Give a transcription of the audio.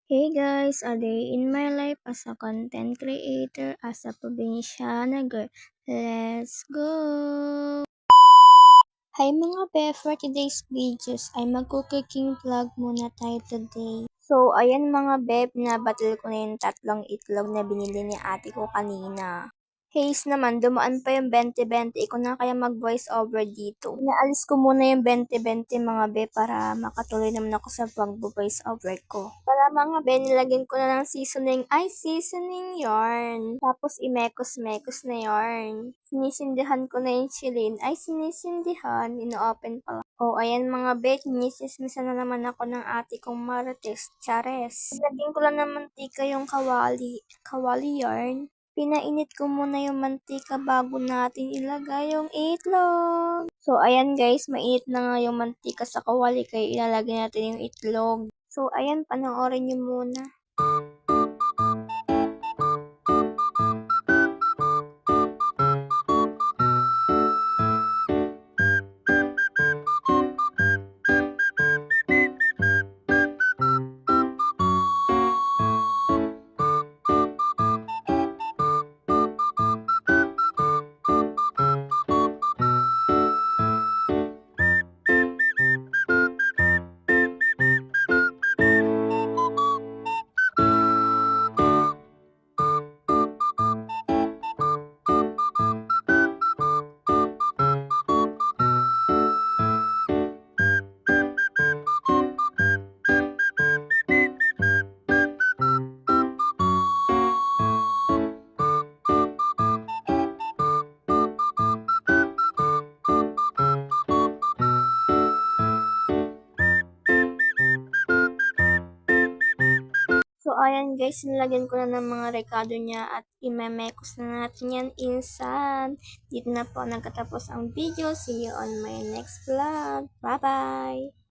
Hey guys, a day in my life as a content creator, as a probinsyana girl. Let's go! Hi mga be, for today's videos ay magkukuking vlog muna tayo today. So, ayan mga be, nabattle ko na yung tatlong itlog na binili ni ate ko kanina. Haze naman, dumaan pa yung 20-20 ko na kaya mag-voice over dito. Inaalis ko muna yung 20-20 mga be para makatuloy naman ako sa pag-voice over ko. Para mga be, nilagyan ko na ng seasoning yarn. Tapos imekos-mekos na yarn. Sinisindihan ko na yung chilin. Sinisindihan, ino-open pala. Oh, ayan mga be, sinismismisan na naman ako ng ate kong Marites, Chares. Nilagyan ko lang ng mantika yung kawali yarn. Pinainit ko muna yung mantika bago natin ilagay yung itlog. So, ayan guys, mainit na nga yung mantika sa kawali kaya ilalagay natin yung itlog. So, ayan, panoorin nyo muna. So, ayan guys, nilagyan ko na ng mga rekado niya at imemekos na natin yan insan. Dito na po nagkatapos ang video. See you on my next vlog. Bye-bye!